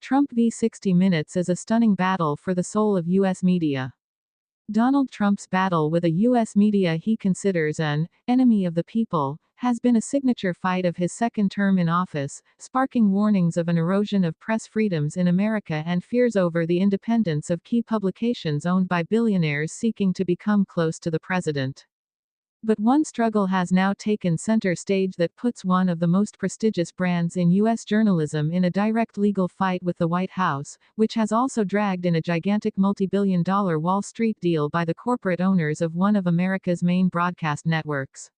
Trump v. 60 Minutes is a stunning battle for the soul of U.S. media. Donald Trump's battle with a U.S. media he considers an enemy of the people has been a signature fight of his second term in office, sparking warnings of an erosion of press freedoms in America and fears over the independence of key publications owned by billionaires seeking to become close to the president. But one struggle has now taken center stage that puts one of the most prestigious brands in U.S. journalism in a direct legal fight with the White House, which has also dragged in a gigantic multi-billion-dollar Wall Street deal by the corporate owners of one of America's main broadcast networks.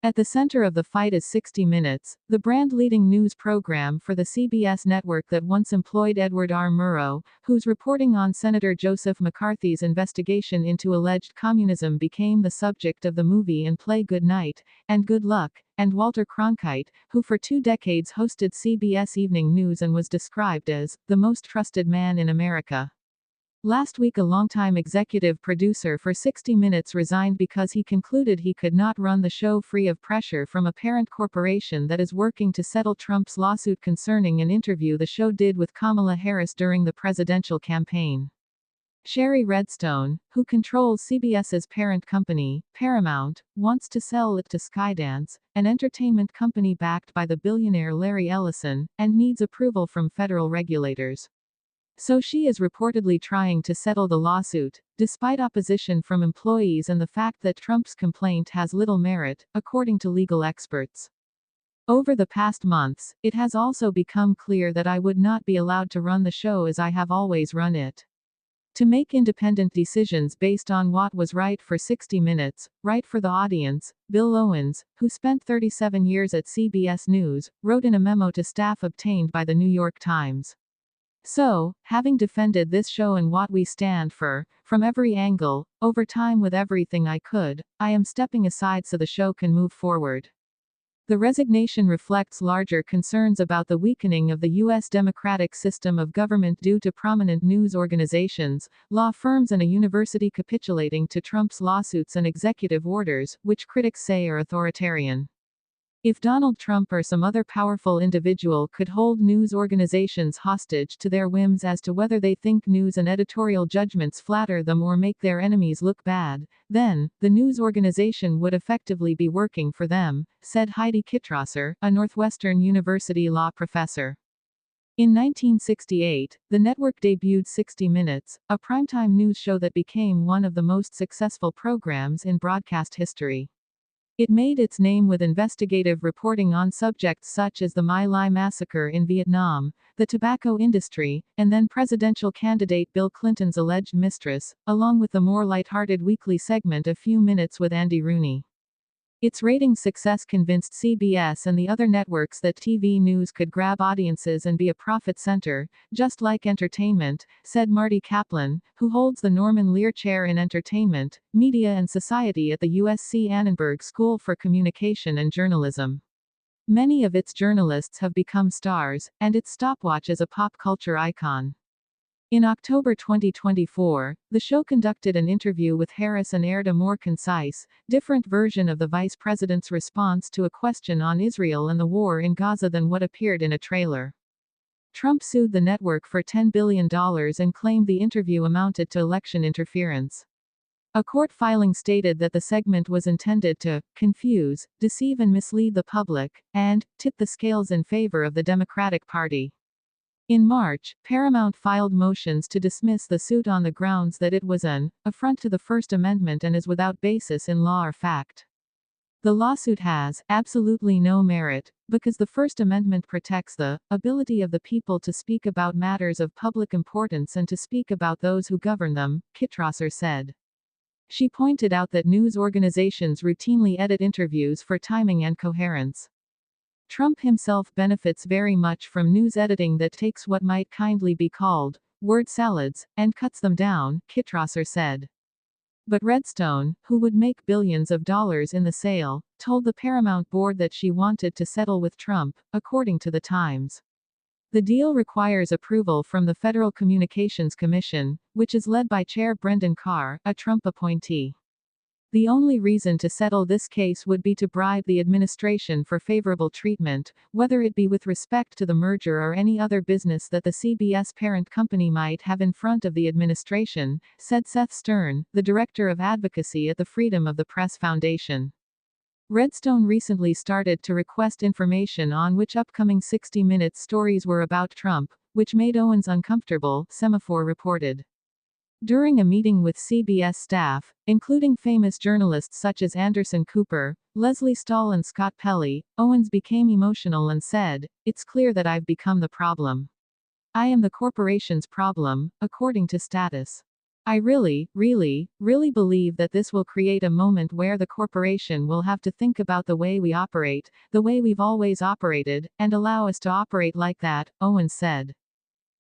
At the center of the fight is 60 Minutes, the brand-leading news program for the CBS network that once employed Edward R. Murrow, whose reporting on Senator Joseph McCarthy's investigation into alleged communism became the subject of the movie and play Good Night, and Good Luck, and Walter Cronkite, who for 2 decades hosted CBS Evening News and was described as the most trusted man in America. Last week, a longtime executive producer for 60 Minutes resigned because he concluded he could not run the show free of pressure from a parent corporation that is working to settle Trump's lawsuit concerning an interview the show did with Kamala Harris during the presidential campaign. Shari Redstone, who controls CBS's parent company, Paramount, wants to sell it to Skydance, an entertainment company backed by the billionaire Larry Ellison, and needs approval from federal regulators. So she is reportedly trying to settle the lawsuit, despite opposition from employees and the fact that Trump's complaint has little merit, according to legal experts. Over the past months, it has also become clear that I would not be allowed to run the show as I have always run it. To make independent decisions based on what was right for 60 Minutes, right for the audience, Bill Owens, who spent 37 years at CBS News, wrote in a memo to staff obtained by the New York Times. So, having defended this show and what we stand for, from every angle, over time with everything I could, I am stepping aside so the show can move forward. The resignation reflects larger concerns about the weakening of the U.S. democratic system of government due to prominent news organizations, law firms, and a university capitulating to Trump's lawsuits and executive orders, which critics say are authoritarian. If Donald Trump or some other powerful individual could hold news organizations hostage to their whims as to whether they think news and editorial judgments flatter them or make their enemies look bad, then, the news organization would effectively be working for them, said Heidi Kitrosser, a Northwestern University law professor. In 1968, the network debuted 60 Minutes, a primetime news show that became one of the most successful programs in broadcast history. It made its name with investigative reporting on subjects such as the My Lai massacre in Vietnam, the tobacco industry, and then presidential candidate Bill Clinton's alleged mistress, along with the more lighthearted weekly segment A Few Minutes with Andy Rooney. Its ratings success convinced CBS and the other networks that TV news could grab audiences and be a profit center, just like entertainment, said Marty Kaplan, who holds the Norman Lear Chair in Entertainment, Media and Society at the USC Annenberg School for Communication and Journalism. Many of its journalists have become stars, and its stopwatch is a pop culture icon. In October 2024, the show conducted an interview with Harris and aired a more concise, different version of the vice president's response to a question on Israel and the war in Gaza than what appeared in a trailer. Trump sued the network for $10 billion and claimed the interview amounted to election interference. A court filing stated that the segment was intended to confuse, deceive, and mislead the public, and tip the scales in favor of the Democratic Party. In March, Paramount filed motions to dismiss the suit on the grounds that it was an affront to the First Amendment and is without basis in law or fact. The lawsuit has absolutely no merit, because the First Amendment protects the ability of the people to speak about matters of public importance and to speak about those who govern them, Kitrosser said. She pointed out that news organizations routinely edit interviews for timing and coherence. Trump himself benefits very much from news editing that takes what might kindly be called word salads and cuts them down, Kitrosser said. But Redstone, who would make billions of dollars in the sale, told the Paramount board that she wanted to settle with Trump, according to the Times. The deal requires approval from the Federal Communications Commission, which is led by Chair Brendan Carr, a Trump appointee. The only reason to settle this case would be to bribe the administration for favorable treatment, whether it be with respect to the merger or any other business that the CBS parent company might have in front of the administration, said Seth Stern, the director of advocacy at the Freedom of the Press Foundation. Redstone recently started to request information on which upcoming 60 Minutes stories were about Trump, which made Owens uncomfortable, Semafor reported. During a meeting with CBS staff, including famous journalists such as Anderson Cooper, Leslie Stahl and Scott Pelley, Owens became emotional and said, "It's clear that I've become the problem. I am the corporation's problem," according to Status. "I really believe that this will create a moment where the corporation will have to think about the way we operate, the way we've always operated, and allow us to operate like that," Owens said.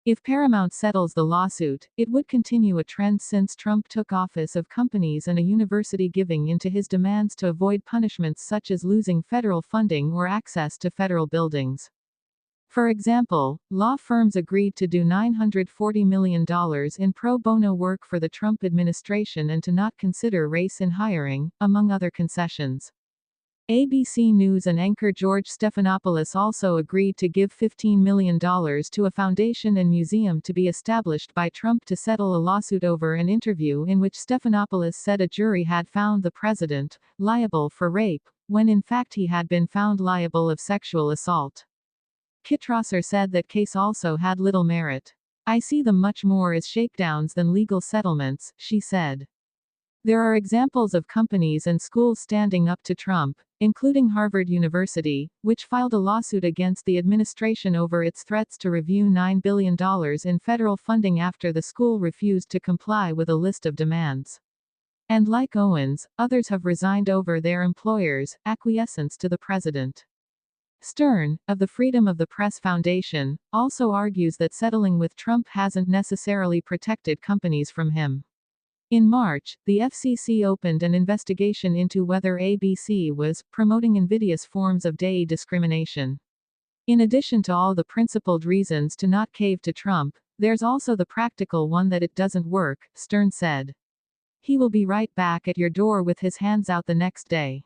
If Paramount settles the lawsuit, it would continue a trend since Trump took office of companies and a university giving in to his demands to avoid punishments such as losing federal funding or access to federal buildings. For example, law firms agreed to do $940 million in pro bono work for the Trump administration and to not consider race in hiring, among other concessions. ABC News and anchor George Stephanopoulos also agreed to give $15 million to a foundation and museum to be established by Trump to settle a lawsuit over an interview in which Stephanopoulos said a jury had found the president liable for rape, when in fact he had been found liable of sexual assault. Kitrosser said that case also had little merit. "I see them much more as shakedowns than legal settlements," she said. There are examples of companies and schools standing up to Trump, including Harvard University, which filed a lawsuit against the administration over its threats to review $9 billion in federal funding after the school refused to comply with a list of demands. And like Owens, others have resigned over their employers' acquiescence to the president. Stern, of the Freedom of the Press Foundation, also argues that settling with Trump hasn't necessarily protected companies from him. In March, the FCC opened an investigation into whether ABC was promoting invidious forms of gay discrimination. In addition to all the principled reasons to not cave to Trump, there's also the practical one that it doesn't work, Stern said. He will be right back at your door with his hands out the next day.